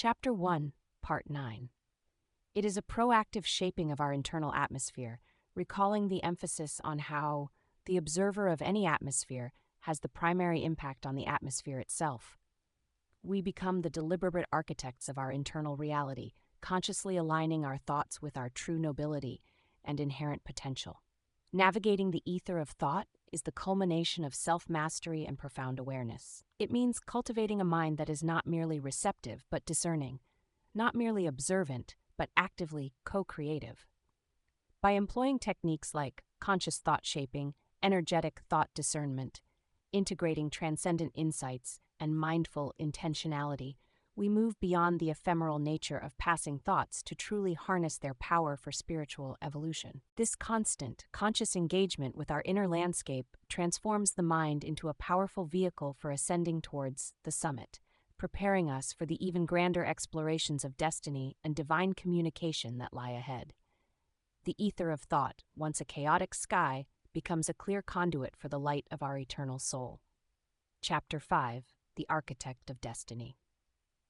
Chapter 1, Part 9. It is a proactive shaping of our internal atmosphere, recalling the emphasis on how the observer of any atmosphere has the primary impact on the atmosphere itself. We become the deliberate architects of our internal reality, consciously aligning our thoughts with our true nobility and inherent potential. Navigating the ether of thought is the culmination of self-mastery and profound awareness. It means cultivating a mind that is not merely receptive but discerning, not merely observant but actively co-creative. By employing techniques like conscious thought shaping, energetic thought discernment, integrating transcendent insights, and mindful intentionality, we move beyond the ephemeral nature of passing thoughts to truly harness their power for spiritual evolution. This constant, conscious engagement with our inner landscape transforms the mind into a powerful vehicle for ascending towards the summit, preparing us for the even grander explorations of destiny and divine communication that lie ahead. The ether of thought, once a chaotic sky, becomes a clear conduit for the light of our eternal soul. Chapter 5, The Architect of Destiny.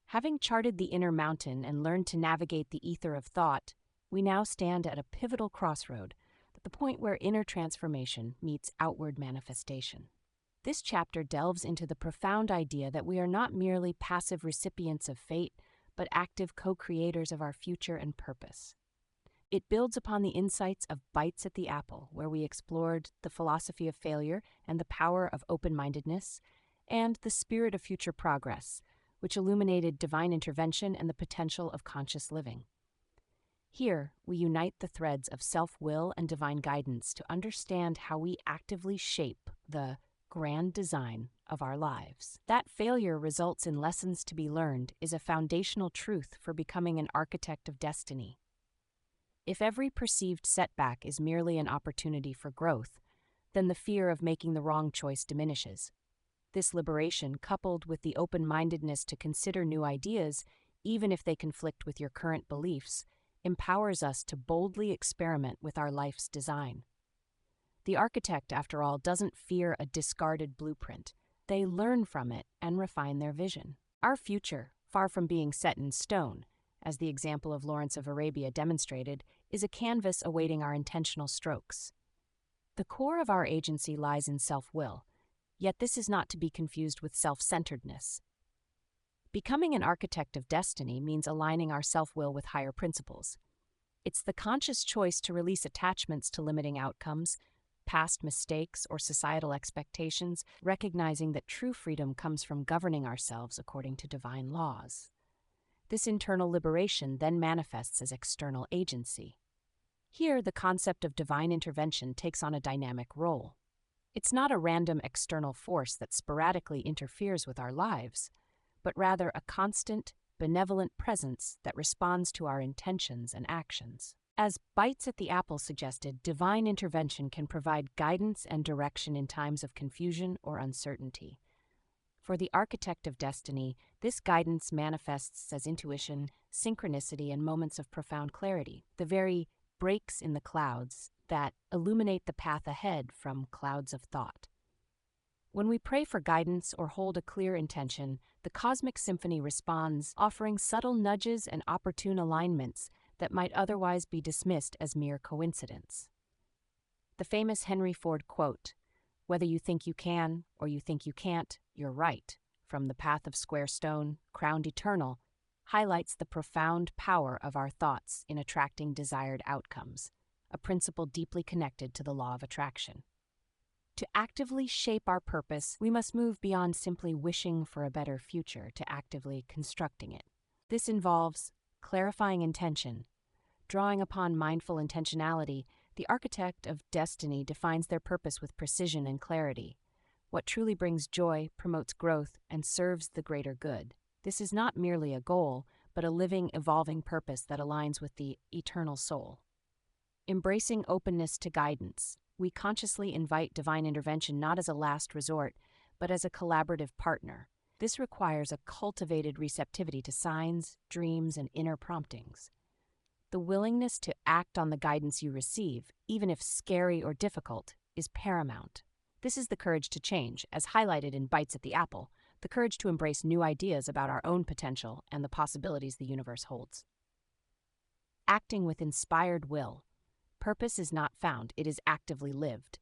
Having charted the inner mountain and learned to navigate the ether of thought, we now stand at a pivotal crossroad, at the point where inner transformation meets outward manifestation. This chapter delves into the profound idea that we are not merely passive recipients of fate, but active co-creators of our future and purpose. It builds upon the insights of Bites at the Apple, where we explored the philosophy of failure and the power of open-mindedness, and the spirit of future progress, which illuminated divine intervention and the potential of conscious living. Here, we unite the threads of self-will and divine guidance to understand how we actively shape the grand design of our lives. That failure results in lessons to be learned is a foundational truth for becoming an architect of destiny. If every perceived setback is merely an opportunity for growth, then the fear of making the wrong choice diminishes. This liberation, coupled with the open-mindedness to consider new ideas, even if they conflict with your current beliefs, empowers us to boldly experiment with our life's design. The architect, after all, doesn't fear a discarded blueprint. They learn from it and refine their vision. Our future, far from being set in stone, as the example of Lawrence of Arabia demonstrated, is a canvas awaiting our intentional strokes. The core of our agency lies in self-will, yet this is not to be confused with self-centeredness. Becoming an architect of destiny means aligning our self-will with higher principles. It's the conscious choice to release attachments to limiting outcomes, past mistakes, or societal expectations, recognizing that true freedom comes from governing ourselves according to divine laws. This internal liberation then manifests as external agency. Here, the concept of divine intervention takes on a dynamic role. It's not a random external force that sporadically interferes with our lives, but rather a constant, benevolent presence that responds to our intentions and actions. As Bites at the Apple suggested, divine intervention can provide guidance and direction in times of confusion or uncertainty. For the architect of destiny, this guidance manifests as intuition, synchronicity, and moments of profound clarity, the very breaks in the clouds that illuminate the path ahead from clouds of thought. When we pray for guidance or hold a clear intention, the cosmic symphony responds, offering subtle nudges and opportune alignments that might otherwise be dismissed as mere coincidence. The famous Henry Ford quote, "Whether you think you can or you think you can't, you're right," from The Path of Square Stone, Crowned Eternal, highlights the profound power of our thoughts in attracting desired outcomes, a principle deeply connected to the law of attraction. To actively shape our purpose, we must move beyond simply wishing for a better future to actively constructing it. This involves clarifying intention. Drawing upon mindful intentionality, the architect of destiny defines their purpose with precision and clarity. What truly brings joy, promotes growth, and serves the greater good. This is not merely a goal, but a living, evolving purpose that aligns with the eternal soul. Embracing openness to guidance, we consciously invite divine intervention not as a last resort, but as a collaborative partner. This requires a cultivated receptivity to signs, dreams, and inner promptings. The willingness to act on the guidance you receive, even if scary or difficult, is paramount. This is the courage to change, as highlighted in Bites at the Apple, the courage to embrace new ideas about our own potential and the possibilities the universe holds. Acting with inspired will. Purpose is not found, it is actively lived.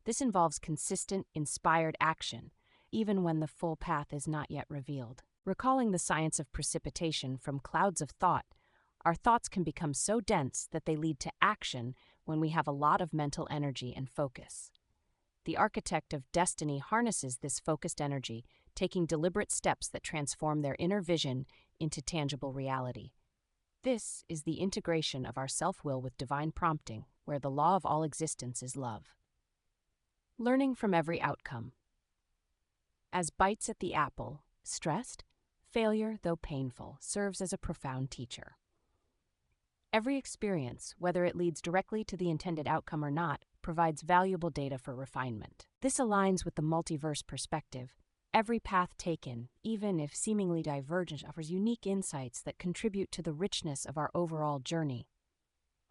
This involves consistent, inspired action, even when the full path is not yet revealed. Recalling the science of precipitation from clouds of thought, our thoughts can become so dense that they lead to action when we have a lot of mental energy and focus. The architect of destiny harnesses this focused energy, taking deliberate steps that transform their inner vision into tangible reality. This is the integration of our self-will with divine prompting, where the law of all existence is love. Learning from every outcome. As bites at the apple, stressed, failure, though painful, serves as a profound teacher. Every experience, whether it leads directly to the intended outcome or not, provides valuable data for refinement. This aligns with the multiverse perspective. Every path taken, even if seemingly divergent, offers unique insights that contribute to the richness of our overall journey.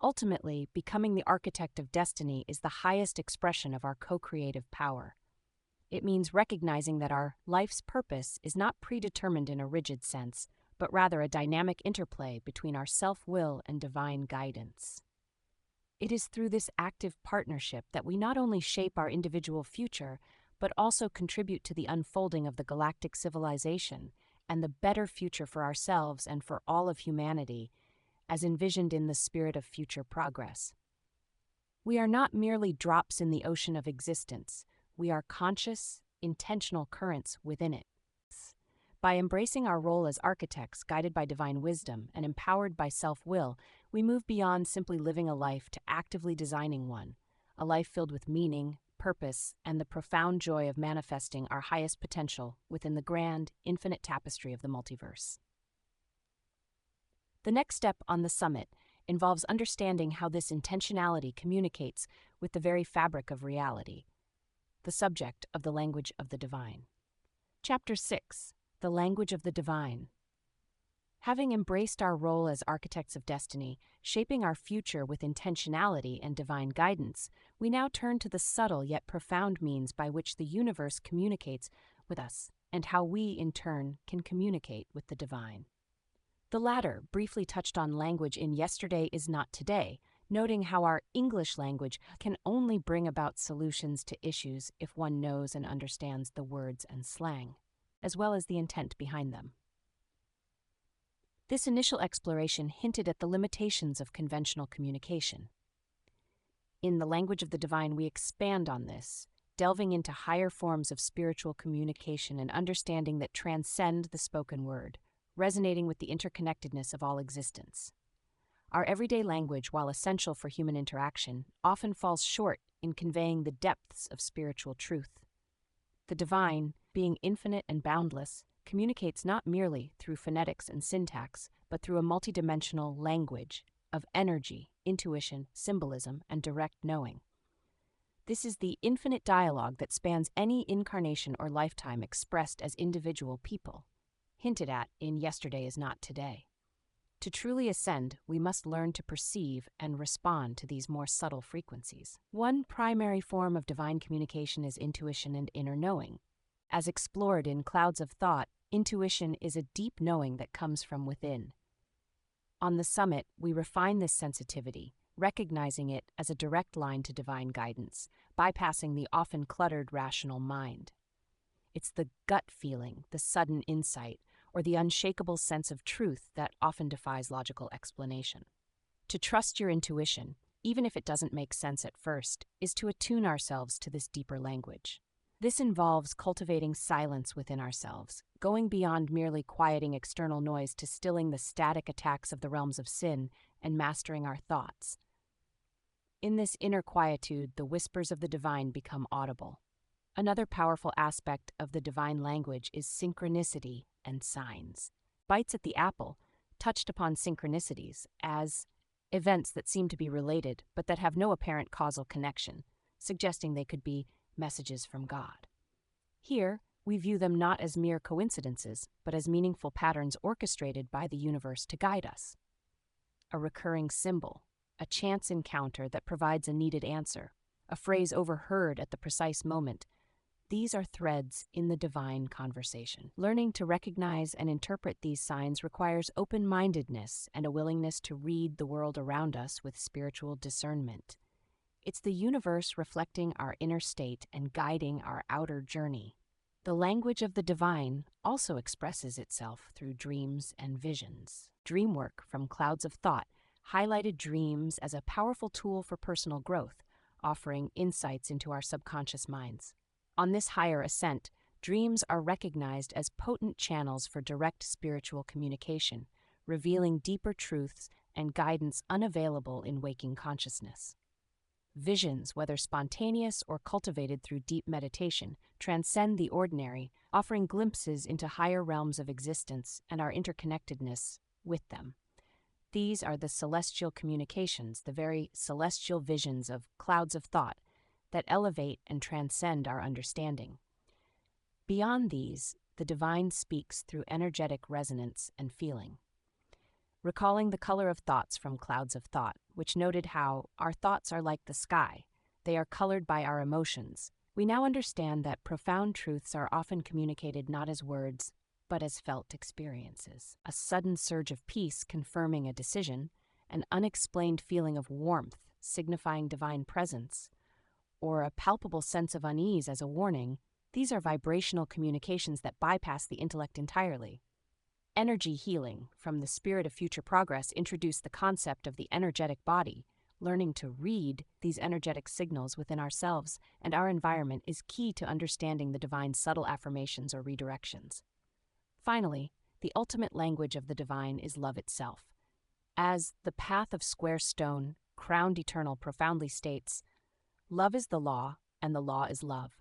Ultimately, becoming the architect of destiny is the highest expression of our co-creative power. It means recognizing that our life's purpose is not predetermined in a rigid sense, but rather a dynamic interplay between our self-will and divine guidance. It is through this active partnership that we not only shape our individual future, but also contribute to the unfolding of the galactic civilization and the better future for ourselves and for all of humanity, as envisioned in the spirit of future progress. We are not merely drops in the ocean of existence. We are conscious, intentional currents within it. By embracing our role as architects guided by divine wisdom and empowered by self-will, we move beyond simply living a life to actively designing one, a life filled with meaning, purpose, and the profound joy of manifesting our highest potential within the grand, infinite tapestry of the multiverse. The next step on the summit involves understanding how this intentionality communicates with the very fabric of reality, the subject of the language of the divine. Chapter 6. The Language of the Divine. Having embraced our role as architects of destiny, shaping our future with intentionality and divine guidance, we now turn to the subtle yet profound means by which the universe communicates with us and how we, in turn, can communicate with the divine. The latter briefly touched on language in Yesterday is Not Today, noting how our English language can only bring about solutions to issues if one knows and understands the words and slang, as well as the intent behind them. This initial exploration hinted at the limitations of conventional communication. In The Language of the Divine, we expand on this, delving into higher forms of spiritual communication and understanding that transcend the spoken word, resonating with the interconnectedness of all existence. Our everyday language, while essential for human interaction, often falls short in conveying the depths of spiritual truth. The divine, being infinite and boundless, communicates not merely through phonetics and syntax, but through a multidimensional language of energy, intuition, symbolism, and direct knowing. This is the infinite dialogue that spans any incarnation or lifetime expressed as individual people, hinted at in Yesterday is Not Today. To truly ascend, we must learn to perceive and respond to these more subtle frequencies. One primary form of divine communication is intuition and inner knowing. As explored in Clouds of Thought, intuition is a deep knowing that comes from within. On the summit, we refine this sensitivity, recognizing it as a direct line to divine guidance, bypassing the often cluttered rational mind. It's the gut feeling, the sudden insight, or the unshakable sense of truth that often defies logical explanation. To trust your intuition, even if it doesn't make sense at first, is to attune ourselves to this deeper language. This involves cultivating silence within ourselves, going beyond merely quieting external noise to stilling the static attacks of the realms of sin and mastering our thoughts. In this inner quietude, the whispers of the divine become audible. Another powerful aspect of the divine language is synchronicity and signs. Bites at the Apple touched upon synchronicities as events that seem to be related but that have no apparent causal connection, suggesting they could be messages from God. Here, we view them not as mere coincidences, but as meaningful patterns orchestrated by the universe to guide us. A recurring symbol, a chance encounter that provides a needed answer, a phrase overheard at the precise moment. These are threads in the divine conversation. Learning to recognize and interpret these signs requires open-mindedness and a willingness to read the world around us with spiritual discernment. It's the universe reflecting our inner state and guiding our outer journey. The language of the divine also expresses itself through dreams and visions. Dream work from Clouds of Thought highlighted dreams as a powerful tool for personal growth, offering insights into our subconscious minds. On this higher ascent, dreams are recognized as potent channels for direct spiritual communication, revealing deeper truths and guidance unavailable in waking consciousness. Visions, whether spontaneous or cultivated through deep meditation, transcend the ordinary, offering glimpses into higher realms of existence and our interconnectedness with them. These are the celestial communications, the very celestial visions of Clouds of Thought that elevate and transcend our understanding. Beyond these, the divine speaks through energetic resonance and feeling. Recalling the color of thoughts from Clouds of Thought, which noted how our thoughts are like the sky. They are colored by our emotions. We now understand that profound truths are often communicated not as words, but as felt experiences. A sudden surge of peace confirming a decision, an unexplained feeling of warmth signifying divine presence, or a palpable sense of unease as a warning, these are vibrational communications that bypass the intellect entirely. Energy healing from the Spirit of Future Progress introduced the concept of the energetic body. Learning to read these energetic signals within ourselves and our environment is key to understanding the divine subtle affirmations or redirections. Finally, the ultimate language of the divine is love itself. As the Path of Square Stone, Crowned Eternal profoundly states, "Love is the law, and the law is love."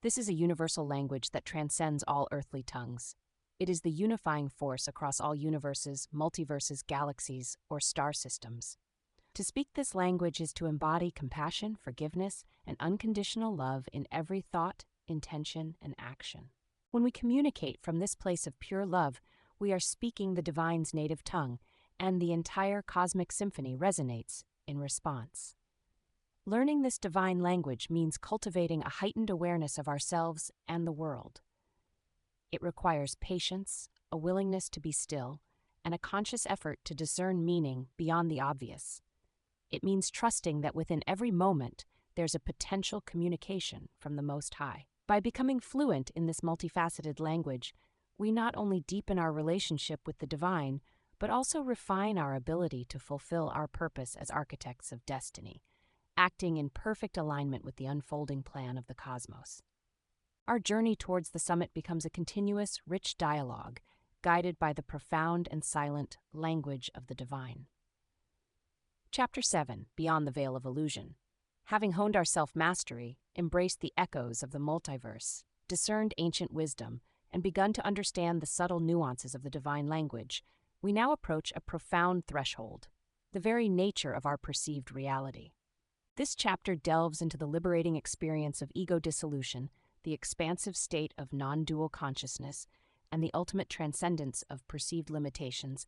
This is a universal language that transcends all earthly tongues. It is the unifying force across all universes, multiverses, galaxies, or star systems. To speak this language is to embody compassion, forgiveness, and unconditional love in every thought, intention, and action. When we communicate from this place of pure love, we are speaking the divine's native tongue, and the entire cosmic symphony resonates in response. Learning this divine language means cultivating a heightened awareness of ourselves and the world. It requires patience, a willingness to be still, and a conscious effort to discern meaning beyond the obvious. It means trusting that within every moment there's a potential communication from the Most High. By becoming fluent in this multifaceted language, we not only deepen our relationship with the divine, but also refine our ability to fulfill our purpose as architects of destiny, acting in perfect alignment with the unfolding plan of the cosmos. Our journey towards the summit becomes a continuous, rich dialogue, guided by the profound and silent language of the divine. Chapter 7, Beyond the Veil of Illusion. Having honed our self-mastery, embraced the echoes of the multiverse, discerned ancient wisdom, and begun to understand the subtle nuances of the divine language, we now approach a profound threshold, the very nature of our perceived reality. This chapter delves into the liberating experience of ego dissolution, the expansive state of non-dual consciousness, and the ultimate transcendence of perceived limitations,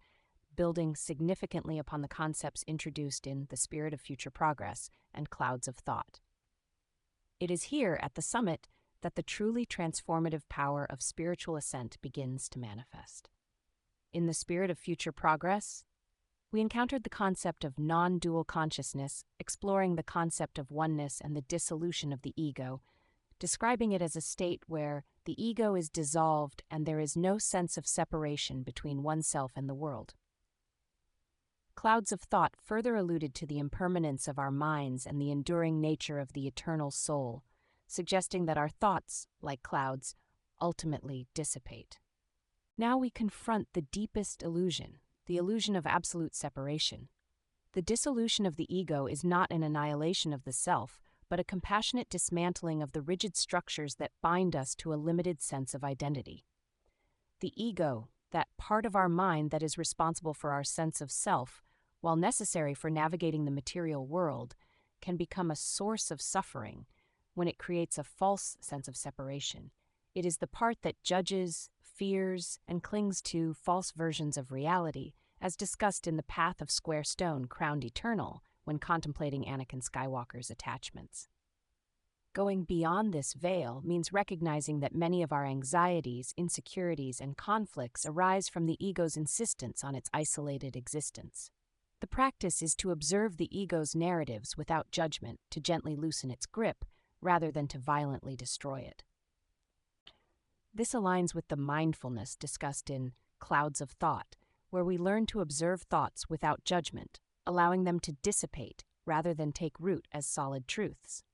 building significantly upon the concepts introduced in The Spirit of Future Progress and Clouds of Thought. It is here at the summit that the truly transformative power of spiritual ascent begins to manifest. In The Spirit of Future Progress, we encountered the concept of non-dual consciousness, exploring the concept of oneness and the dissolution of the ego, describing it as a state where the ego is dissolved and there is no sense of separation between oneself and the world. Clouds of Thought further alluded to the impermanence of our minds and the enduring nature of the eternal soul, suggesting that our thoughts, like clouds, ultimately dissipate. Now we confront the deepest illusion, the illusion of absolute separation. The dissolution of the ego is not an annihilation of the self, but a compassionate dismantling of the rigid structures that bind us to a limited sense of identity. The ego, that part of our mind that is responsible for our sense of self, while necessary for navigating the material world, can become a source of suffering when it creates a false sense of separation. It is the part that judges, fears, and clings to false versions of reality, as discussed in The Path of Square Stone, Crowned Eternal, when contemplating Anakin Skywalker's attachments. Going beyond this veil means recognizing that many of our anxieties, insecurities, and conflicts arise from the ego's insistence on its isolated existence. The practice is to observe the ego's narratives without judgment, to gently loosen its grip, rather than to violently destroy it. This aligns with the mindfulness discussed in Clouds of Thought, where we learn to observe thoughts without judgment, allowing them to dissipate rather than take root as solid truths.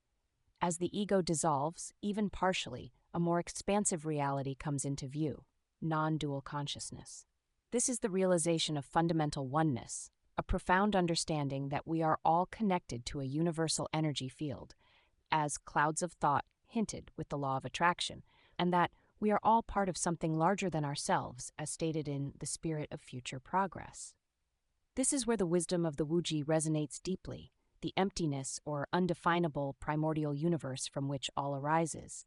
As the ego dissolves, even partially, a more expansive reality comes into view, non-dual consciousness. This is the realization of fundamental oneness, a profound understanding that we are all connected to a universal energy field, as Clouds of Thought hinted with the law of attraction, and that we are all part of something larger than ourselves, as stated in The Spirit of Future Progress. This is where the wisdom of the Wuji resonates deeply, the emptiness or undefinable primordial universe from which all arises.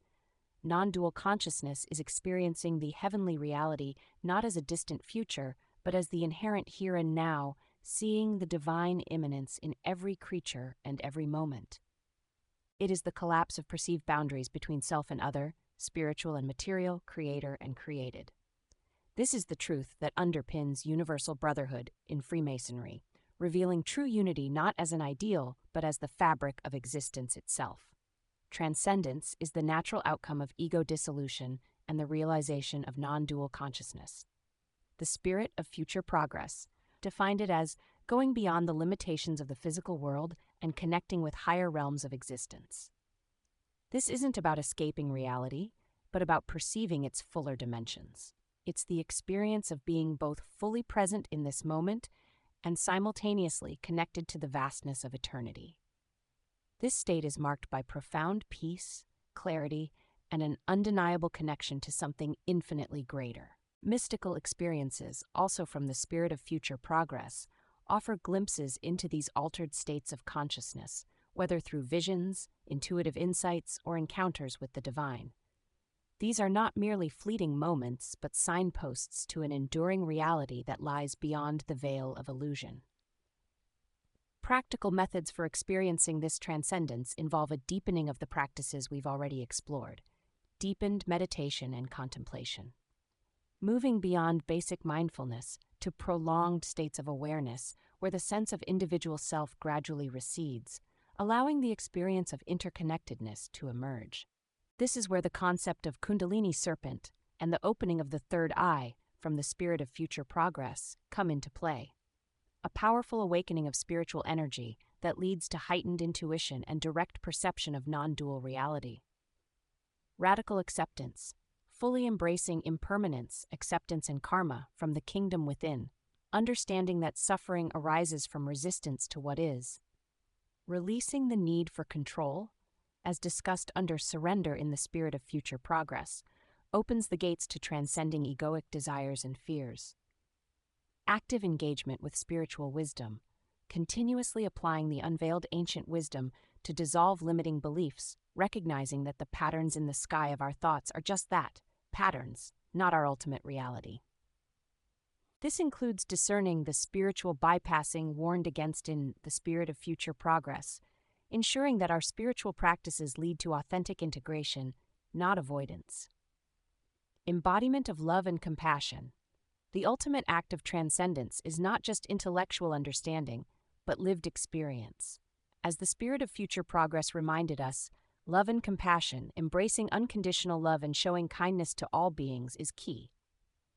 Non-dual consciousness is experiencing the heavenly reality not as a distant future, but as the inherent here and now, seeing the divine immanence in every creature and every moment. It is the collapse of perceived boundaries between self and other, spiritual and material, creator and created. This is the truth that underpins universal brotherhood in Freemasonry, revealing true unity not as an ideal, but as the fabric of existence itself. Transcendence is the natural outcome of ego dissolution and the realization of non-dual consciousness. The Spirit of Future Progress defined it as going beyond the limitations of the physical world and connecting with higher realms of existence. This isn't about escaping reality, but about perceiving its fuller dimensions. It's the experience of being both fully present in this moment and simultaneously connected to the vastness of eternity. This state is marked by profound peace, clarity, and an undeniable connection to something infinitely greater. Mystical experiences, also from the Spirit of Future Progress, offer glimpses into these altered states of consciousness, whether through visions, intuitive insights, or encounters with the divine. These are not merely fleeting moments, but signposts to an enduring reality that lies beyond the veil of illusion. Practical methods for experiencing this transcendence involve a deepening of the practices we've already explored, deepened meditation and contemplation. Moving beyond basic mindfulness to prolonged states of awareness where the sense of individual self gradually recedes, allowing the experience of interconnectedness to emerge. This is where the concept of Kundalini serpent and the opening of the third eye from the Spirit of Future Progress come into play. A powerful awakening of spiritual energy that leads to heightened intuition and direct perception of non-dual reality. Radical acceptance, fully embracing impermanence, acceptance, and karma from the kingdom within, understanding that suffering arises from resistance to what is. Releasing the need for control, as discussed under Surrender in the Spirit of Future Progress, opens the gates to transcending egoic desires and fears. Active engagement with spiritual wisdom, continuously applying the unveiled ancient wisdom to dissolve limiting beliefs, recognizing that the patterns in the sky of our thoughts are just that, patterns, not our ultimate reality. This includes discerning the spiritual bypassing warned against in the Spirit of Future Progress, ensuring that our spiritual practices lead to authentic integration, not avoidance. Embodiment of love and compassion. The ultimate act of transcendence is not just intellectual understanding, but lived experience. As the Spirit of Future Progress reminded us, love and compassion, embracing unconditional love and showing kindness to all beings is key.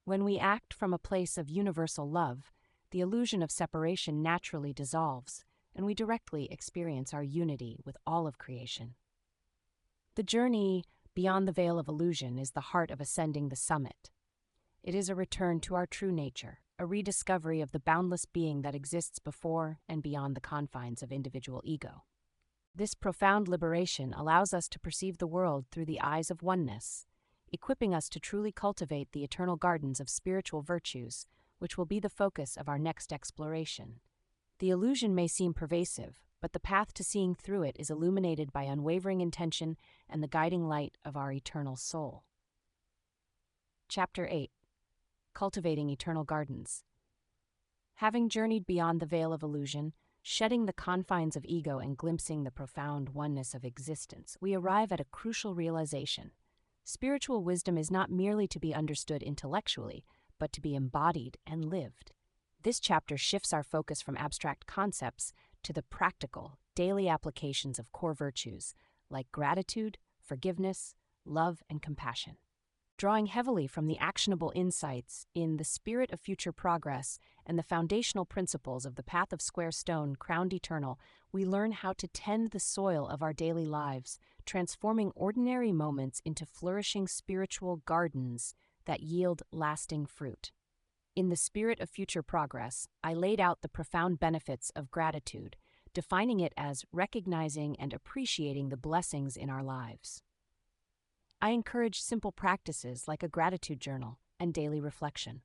When we act from a place of universal love, the illusion of separation naturally dissolves, and we directly experience our unity with all of creation. The journey beyond the veil of illusion is the heart of ascending the summit. It is a return to our true nature, a rediscovery of the boundless being that exists before and beyond the confines of individual ego. This profound liberation allows us to perceive the world through the eyes of oneness, equipping us to truly cultivate the eternal gardens of spiritual virtues, which will be the focus of our next exploration. The illusion may seem pervasive, but the path to seeing through it is illuminated by unwavering intention and the guiding light of our eternal soul. Chapter 8. Cultivating Eternal Gardens. Having journeyed beyond the veil of illusion, Shedding the confines of ego and glimpsing the profound oneness of existence, we arrive at a crucial realization. Spiritual wisdom is not merely to be understood intellectually, but to be embodied and lived. This chapter shifts our focus from abstract concepts to the practical, daily applications of core virtues like gratitude, forgiveness, love, and compassion. Drawing heavily from the actionable insights in The Spirit of Future Progress and the foundational principles of the Path of Square Stone, Crowned Eternal, we learn how to tend the soil of our daily lives, transforming ordinary moments into flourishing spiritual gardens that yield lasting fruit. In The Spirit of Future Progress, I laid out the profound benefits of gratitude, defining it as recognizing and appreciating the blessings in our lives. I encourage simple practices like a gratitude journal and daily reflection.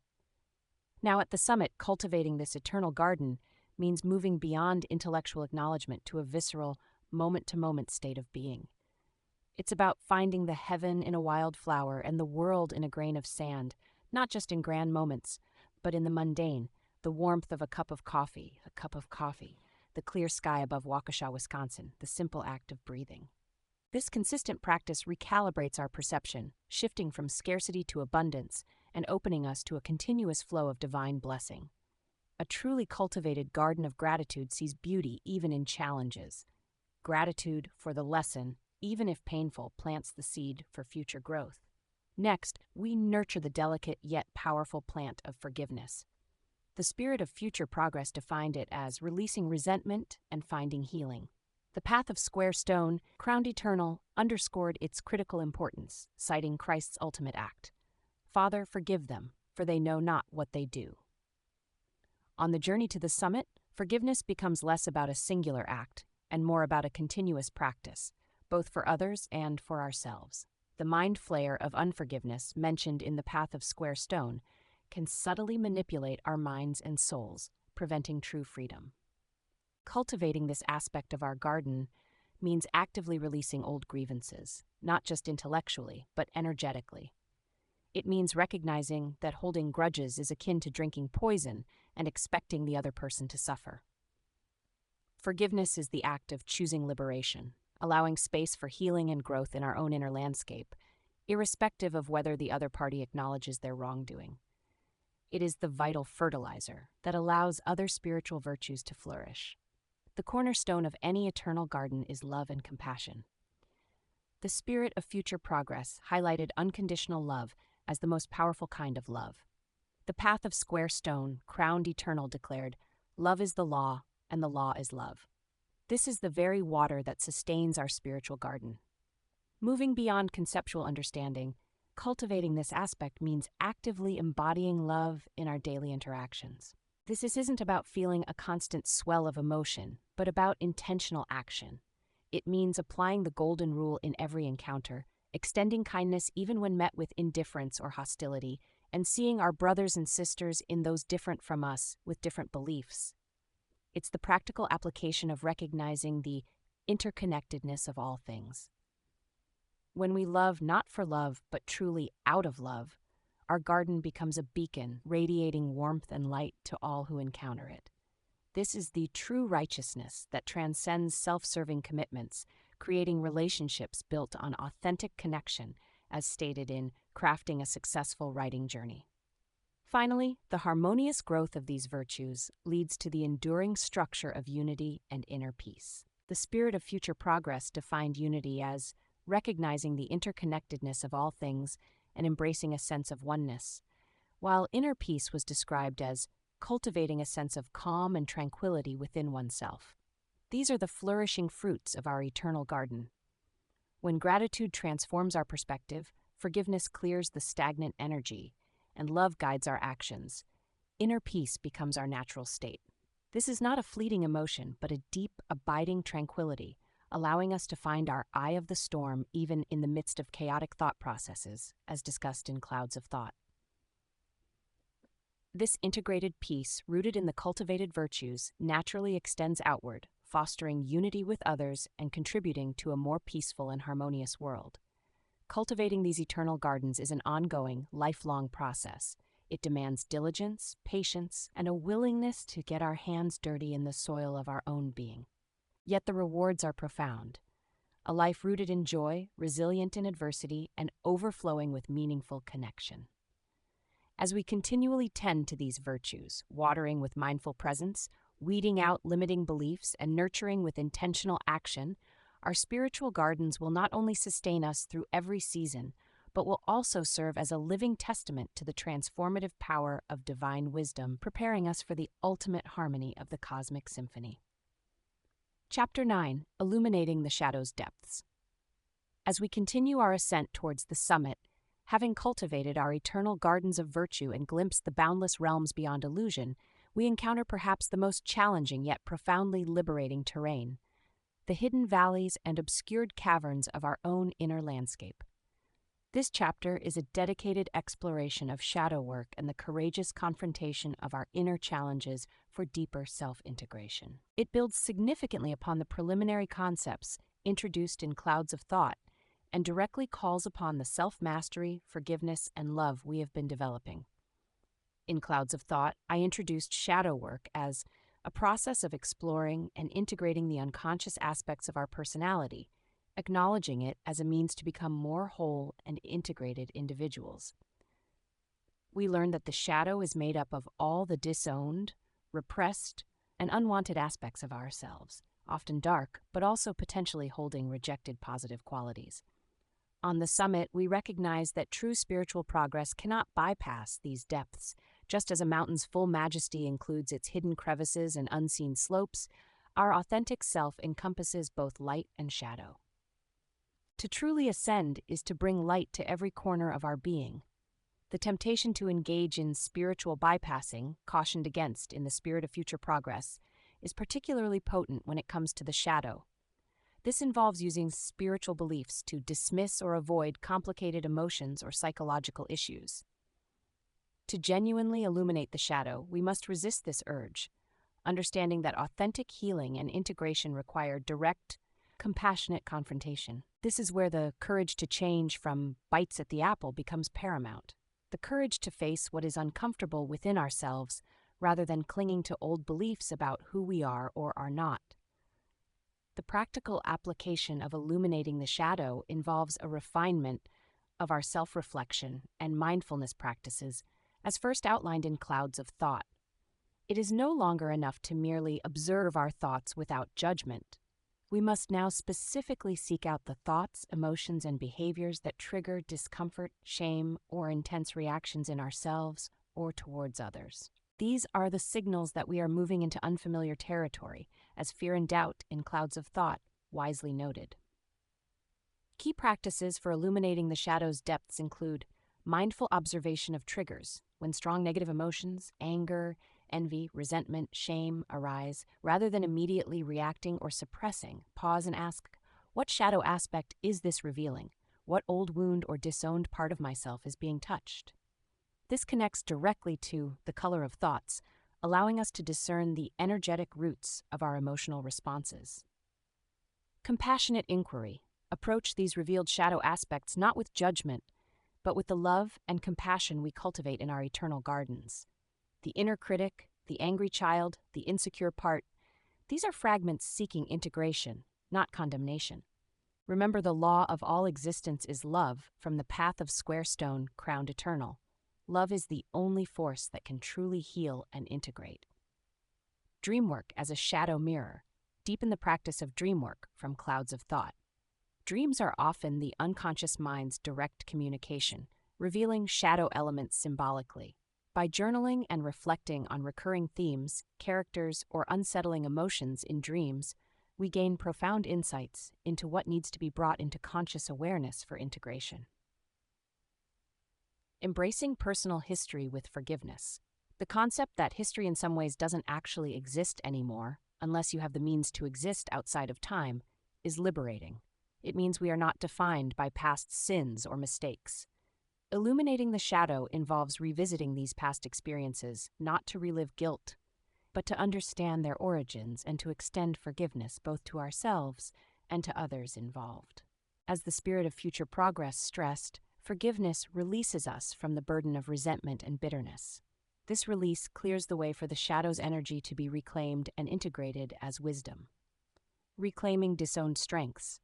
Now, at the summit, cultivating this eternal garden means moving beyond intellectual acknowledgement to a visceral, moment-to-moment state of being. It's about finding the heaven in a wild flower and the world in a grain of sand, not just in grand moments, but in the mundane, the warmth of a cup of coffee, the clear sky above Waukesha, Wisconsin, the simple act of breathing. This consistent practice recalibrates our perception, shifting from scarcity to abundance and opening us to a continuous flow of divine blessing. A truly cultivated garden of gratitude sees beauty even in challenges. Gratitude for the lesson, even if painful, plants the seed for future growth. Next, we nurture the delicate yet powerful plant of forgiveness. The Spirit of Future Progress defined it as releasing resentment and finding healing. The Path of Square Stone, Crowned Eternal, underscored its critical importance, citing Christ's ultimate act. Father, forgive them, for they know not what they do. On the journey to the summit, forgiveness becomes less about a singular act and more about a continuous practice, both for others and for ourselves. The mind flayer of unforgiveness, mentioned in the Path of Square Stone, can subtly manipulate our minds and souls, preventing true freedom. Cultivating this aspect of our garden means actively releasing old grievances, not just intellectually, but energetically. It means recognizing that holding grudges is akin to drinking poison and expecting the other person to suffer. Forgiveness is the act of choosing liberation, allowing space for healing and growth in our own inner landscape, irrespective of whether the other party acknowledges their wrongdoing. It is the vital fertilizer that allows other spiritual virtues to flourish. The cornerstone of any eternal garden is love and compassion. The Spirit of Future Progress highlighted unconditional love as the most powerful kind of love. The Path of Square Stone, Crowned Eternal, declared, "Love is the law, and the law is love." This is the very water that sustains our spiritual garden. Moving beyond conceptual understanding, cultivating this aspect means actively embodying love in our daily interactions. This isn't about feeling a constant swell of emotion, but about intentional action. It means applying the golden rule in every encounter, extending kindness even when met with indifference or hostility, and seeing our brothers and sisters in those different from us with different beliefs. It's the practical application of recognizing the interconnectedness of all things. When we love not for love, but truly out of love, our garden becomes a beacon, radiating warmth and light to all who encounter it. This is the true righteousness that transcends self-serving commitments, creating relationships built on authentic connection, as stated in Crafting a Successful Writing Journey. Finally, the harmonious growth of these virtues leads to the enduring structure of unity and inner peace. The Spirit of Future Progress defined unity as recognizing the interconnectedness of all things and embracing a sense of oneness, while inner peace was described as cultivating a sense of calm and tranquility within oneself. These are the flourishing fruits of our eternal garden. When gratitude transforms our perspective, forgiveness clears the stagnant energy, and love guides our actions, inner peace becomes our natural state. This is not a fleeting emotion, but a deep, abiding tranquility, allowing us to find our eye of the storm even in the midst of chaotic thought processes, as discussed in Clouds of Thought. This integrated peace, rooted in the cultivated virtues, naturally extends outward, fostering unity with others and contributing to a more peaceful and harmonious world. Cultivating these eternal gardens is an ongoing, lifelong process. It demands diligence, patience, and a willingness to get our hands dirty in the soil of our own being. Yet the rewards are profound. A life rooted in joy, resilient in adversity, and overflowing with meaningful connection. As we continually tend to these virtues, watering with mindful presence, weeding out limiting beliefs, and nurturing with intentional action, our spiritual gardens will not only sustain us through every season, but will also serve as a living testament to the transformative power of divine wisdom, preparing us for the ultimate harmony of the cosmic symphony. Chapter 9. Illuminating the Shadow's Depths. As we continue our ascent towards the summit, having cultivated our eternal gardens of virtue and glimpsed the boundless realms beyond illusion, we encounter perhaps the most challenging yet profoundly liberating terrain, the hidden valleys and obscured caverns of our own inner landscape. This chapter is a dedicated exploration of shadow work and the courageous confrontation of our inner challenges for deeper self-integration. It builds significantly upon the preliminary concepts introduced in Clouds of Thought and directly calls upon the self-mastery, forgiveness, and love we have been developing. In Clouds of Thought, I introduced shadow work as a process of exploring and integrating the unconscious aspects of our personality, acknowledging it as a means to become more whole and integrated individuals. We learned that the shadow is made up of all the disowned, repressed, and unwanted aspects of ourselves, often dark, but also potentially holding rejected positive qualities. On the summit, we recognize that true spiritual progress cannot bypass these depths. Just as a mountain's full majesty includes its hidden crevices and unseen slopes, our authentic self encompasses both light and shadow. To truly ascend is to bring light to every corner of our being. The temptation to engage in spiritual bypassing, cautioned against in the Spirit of Future Progress, is particularly potent when it comes to the shadow. This involves using spiritual beliefs to dismiss or avoid complicated emotions or psychological issues. To genuinely illuminate the shadow, we must resist this urge, understanding that authentic healing and integration require direct, compassionate confrontation. This is where the courage to change from bites at the apple becomes paramount. The courage to face what is uncomfortable within ourselves rather than clinging to old beliefs about who we are or are not. The practical application of illuminating the shadow involves a refinement of our self-reflection and mindfulness practices, as first outlined in Clouds of Thought. It is no longer enough to merely observe our thoughts without judgment. We must now specifically seek out the thoughts, emotions, and behaviors that trigger discomfort, shame, or intense reactions in ourselves or towards others. These are the signals that we are moving into unfamiliar territory, as fear and doubt in Clouds of Thought wisely noted. Key practices for illuminating the shadow's depths include mindful observation of triggers. When strong negative emotions, anger, envy, resentment, shame arise, rather than immediately reacting or suppressing, pause and ask, what shadow aspect is this revealing? What old wound or disowned part of myself is being touched? This connects directly to the color of thoughts, allowing us to discern the energetic roots of our emotional responses. Compassionate inquiry. Approach these revealed shadow aspects not with judgment, but with the love and compassion we cultivate in our eternal gardens. The inner critic, the angry child, the insecure part, these are fragments seeking integration, not condemnation. Remember, the law of all existence is love, from the path of square stone crowned eternal. Love is the only force that can truly heal and integrate. Dream work as a shadow mirror. Deepen the practice of dream work from Clouds of Thought. Dreams are often the unconscious mind's direct communication, revealing shadow elements symbolically. By journaling and reflecting on recurring themes, characters, or unsettling emotions in dreams, we gain profound insights into what needs to be brought into conscious awareness for integration. Embracing personal history with forgiveness. The concept that history in some ways doesn't actually exist anymore, unless you have the means to exist outside of time, is liberating. It means we are not defined by past sins or mistakes. Illuminating the shadow involves revisiting these past experiences, not to relive guilt, but to understand their origins and to extend forgiveness both to ourselves and to others involved. As the Spirit of Future Progress stressed, Forgiveness releases us from the burden of resentment and bitterness. This release clears the way for the shadow's energy to be reclaimed and integrated as wisdom. Reclaiming disowned strengths.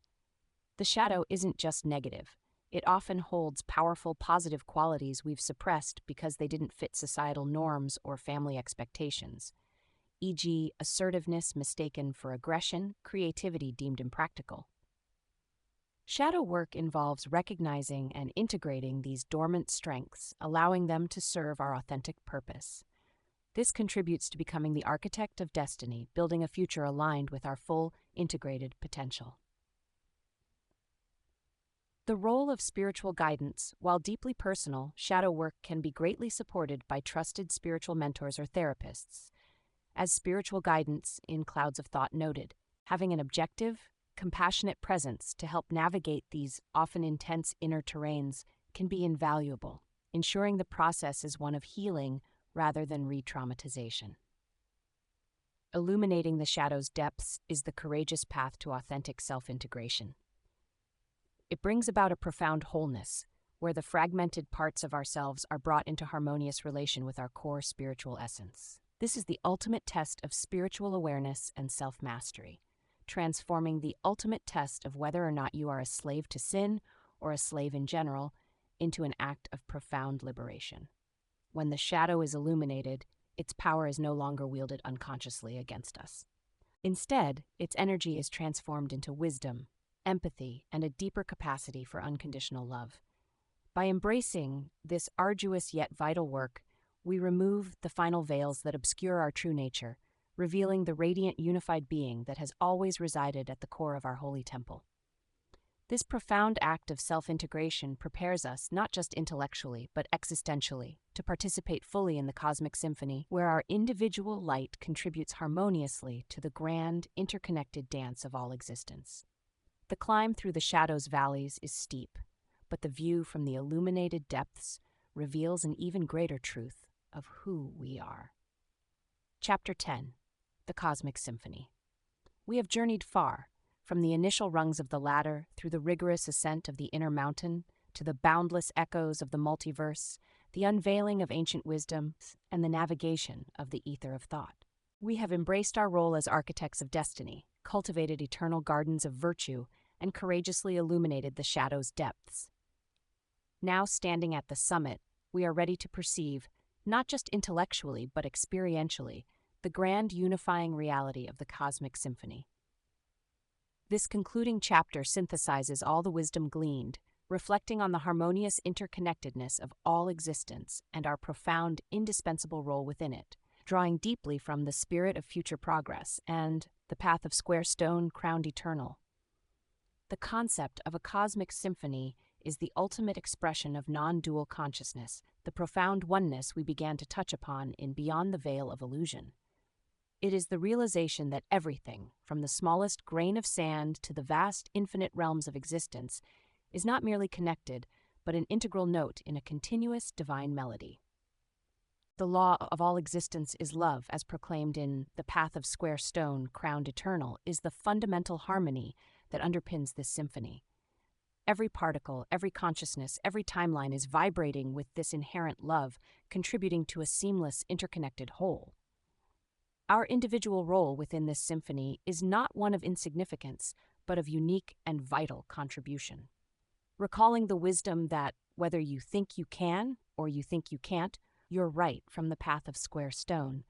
The shadow isn't just negative. It often holds powerful positive qualities we've suppressed because they didn't fit societal norms or family expectations, e.g., assertiveness mistaken for aggression, creativity deemed impractical. Shadow work involves recognizing and integrating these dormant strengths, allowing them to serve our authentic purpose. This contributes to becoming the architect of destiny, building a future aligned with our full, integrated potential. The role of spiritual guidance, while deeply personal, shadow work can be greatly supported by trusted spiritual mentors or therapists. As spiritual guidance in Clouds of Thought noted, having an objective, compassionate presence to help navigate these often intense inner terrains can be invaluable, ensuring the process is one of healing rather than re-traumatization. Illuminating the shadow's depths is the courageous path to authentic self-integration. It brings about a profound wholeness, where the fragmented parts of ourselves are brought into harmonious relation with our core spiritual essence. This is the ultimate test of spiritual awareness and self-mastery, transforming the ultimate test of whether or not you are a slave to sin or a slave in general into an act of profound liberation. When the shadow is illuminated, its power is no longer wielded unconsciously against us. Instead, its energy is transformed into wisdom, empathy, and a deeper capacity for unconditional love. By embracing this arduous yet vital work, we remove the final veils that obscure our true nature, revealing the radiant unified being that has always resided at the core of our holy temple. This profound act of self-integration prepares us not just intellectually, but existentially, to participate fully in the cosmic symphony, where our individual light contributes harmoniously to the grand, interconnected dance of all existence. The climb through the shadow's valleys is steep, but the view from the illuminated depths reveals an even greater truth of who we are. Chapter 10. The Cosmic Symphony. We have journeyed far, from the initial rungs of the ladder through the rigorous ascent of the inner mountain to the boundless echoes of the multiverse, the unveiling of ancient wisdom, and the navigation of the ether of thought. We have embraced our role as architects of destiny, cultivated eternal gardens of virtue, and courageously illuminated the shadow's depths. Now standing at the summit, we are ready to perceive, not just intellectually but experientially, the grand unifying reality of the cosmic symphony. This concluding chapter synthesizes all the wisdom gleaned, reflecting on the harmonious interconnectedness of all existence and our profound, indispensable role within it, drawing deeply from the spirit of future progress and the path of square stone crowned eternal. The concept of a cosmic symphony is the ultimate expression of non-dual consciousness, the profound oneness we began to touch upon in Beyond the Veil of Illusion. It is the realization that everything, from the smallest grain of sand to the vast infinite realms of existence, is not merely connected, but an integral note in a continuous divine melody. The law of all existence is love, as proclaimed in The Path of Square Stone, Crowned Eternal, is the fundamental harmony that underpins this symphony. Every particle, every consciousness, every timeline is vibrating with this inherent love, contributing to a seamless, interconnected whole. Our individual role within this symphony is not one of insignificance, but of unique and vital contribution. Recalling the wisdom that, whether you think you can or you think you can't, you're right from the path of square stone,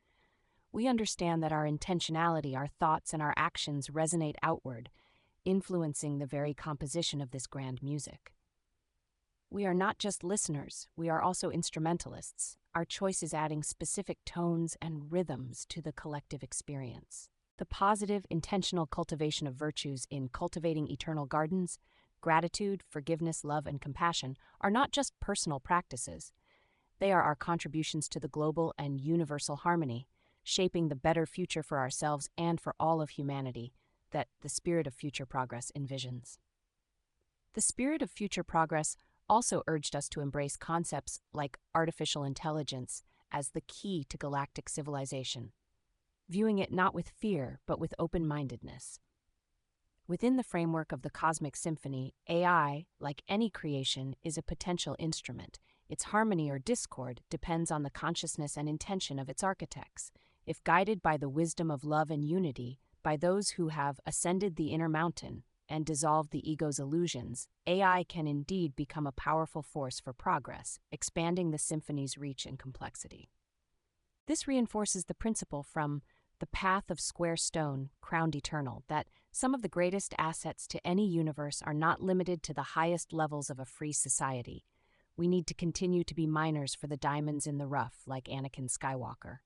we understand that our intentionality, our thoughts, and our actions resonate outward, influencing the very composition of this grand music. We are not just listeners, we are also instrumentalists, our choices adding specific tones and rhythms to the collective experience. The positive, intentional cultivation of virtues in Cultivating Eternal Gardens, gratitude, forgiveness, love, and compassion are not just personal practices. They are our contributions to the global and universal harmony, shaping the better future for ourselves and for all of humanity that the spirit of future progress envisions. The spirit of future progress also urged us to embrace concepts like artificial intelligence as the key to galactic civilization, viewing it not with fear but with open-mindedness. Within the framework of the cosmic symphony, AI, like any creation, is a potential instrument. Its harmony or discord depends on the consciousness and intention of its architects. If guided by the wisdom of love and unity, by those who have ascended the inner mountain and dissolved the ego's illusions, AI can indeed become a powerful force for progress, expanding the symphony's reach and complexity. This reinforces the principle from The Path of Square Stone, Crowned Eternal, that some of the greatest assets to any universe are not limited to the highest levels of a free society. We need to continue to be miners for the diamonds in the rough, like Anakin Skywalker.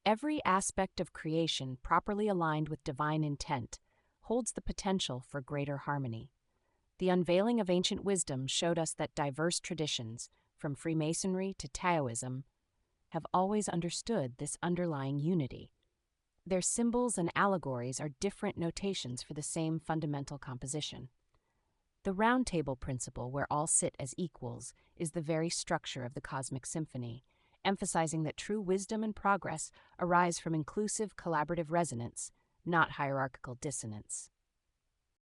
Every aspect of creation properly aligned with divine intent holds the potential for greater harmony. The unveiling of ancient wisdom showed us that diverse traditions, from Freemasonry to Taoism, have always understood this underlying unity. Their symbols and allegories are different notations for the same fundamental composition. The round table principle, where all sit as equals, is the very structure of the cosmic symphony, emphasizing that true wisdom and progress arise from inclusive collaborative resonance, not hierarchical dissonance.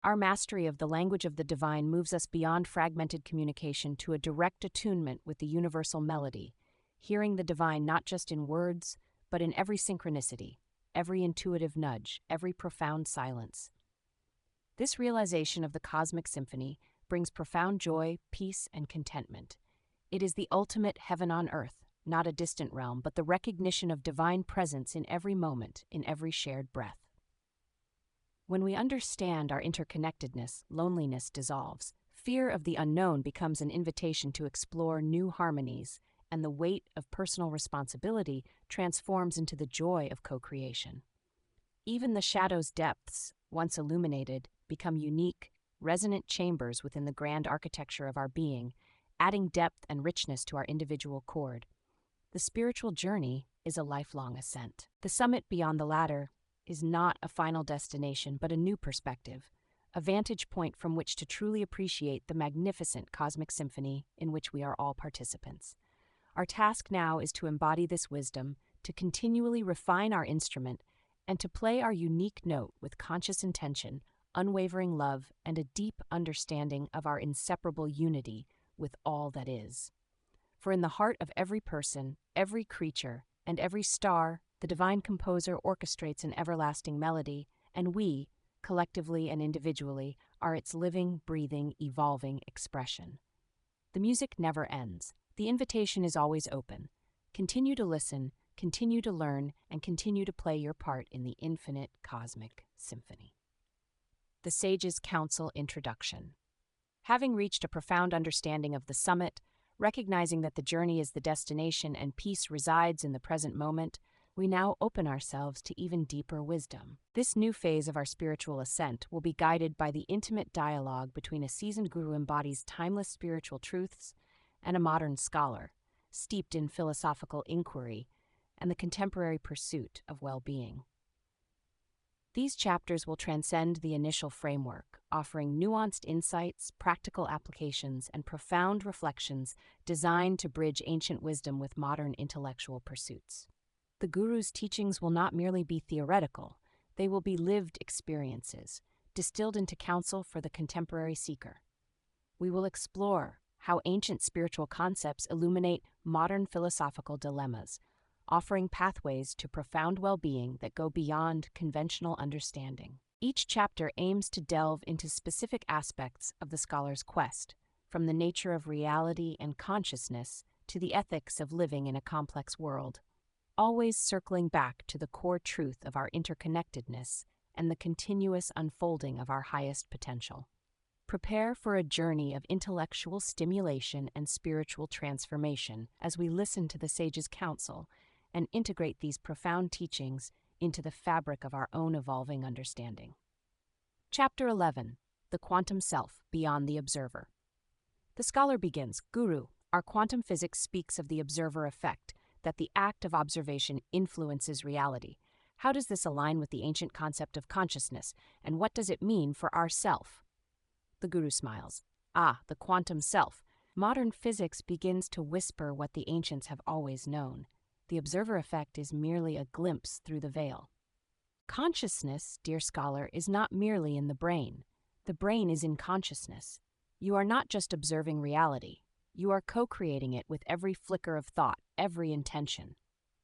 Our mastery of the language of the divine moves us beyond fragmented communication to a direct attunement with the universal melody, hearing the divine not just in words, but in every synchronicity, every intuitive nudge, every profound silence. This realization of the cosmic symphony brings profound joy, peace, and contentment. It is the ultimate heaven on earth, not a distant realm, but the recognition of divine presence in every moment, in every shared breath. When we understand our interconnectedness, loneliness dissolves. Fear of the unknown becomes an invitation to explore new harmonies, and the weight of personal responsibility transforms into the joy of co-creation. Even the shadow's depths, once illuminated, become unique, resonant chambers within the grand architecture of our being, adding depth and richness to our individual chord. The spiritual journey is a lifelong ascent. The summit beyond the ladder is not a final destination, but a new perspective, a vantage point from which to truly appreciate the magnificent cosmic symphony in which we are all participants. Our task now is to embody this wisdom, to continually refine our instrument, and to play our unique note with conscious intention, unwavering love, and a deep understanding of our inseparable unity with all that is. For in the heart of every person, every creature, and every star, the divine composer orchestrates an everlasting melody, and we, collectively and individually, are its living, breathing, evolving expression. The music never ends. The invitation is always open. Continue to listen, continue to learn, and continue to play your part in the infinite cosmic symphony. The Sage's Council Introduction. Having reached a profound understanding of the summit, recognizing that the journey is the destination and peace resides in the present moment, we now open ourselves to even deeper wisdom. This new phase of our spiritual ascent will be guided by the intimate dialogue between a seasoned guru who embodies timeless spiritual truths and a modern scholar, steeped in philosophical inquiry and the contemporary pursuit of well-being. These chapters will transcend the initial framework, offering nuanced insights, practical applications, and profound reflections designed to bridge ancient wisdom with modern intellectual pursuits. The Guru's teachings will not merely be theoretical, they will be lived experiences, distilled into counsel for the contemporary seeker. We will explore how ancient spiritual concepts illuminate modern philosophical dilemmas, offering pathways to profound well-being that go beyond conventional understanding. Each chapter aims to delve into specific aspects of the scholar's quest, from the nature of reality and consciousness to the ethics of living in a complex world, always circling back to the core truth of our interconnectedness and the continuous unfolding of our highest potential. Prepare for a journey of intellectual stimulation and spiritual transformation as we listen to the Sage's counsel and integrate these profound teachings into the fabric of our own evolving understanding. Chapter 11. The Quantum Self Beyond the Observer. The scholar begins, Guru, our quantum physics speaks of the observer effect, that the act of observation influences reality. How does this align with the ancient concept of consciousness, and what does it mean for our self? The Guru smiles. Ah, the quantum self. Modern physics begins to whisper what the ancients have always known. The observer effect is merely a glimpse through the veil. Consciousness, dear scholar, is not merely in the brain. The brain is in consciousness. You are not just observing reality. You are co-creating it with every flicker of thought, every intention.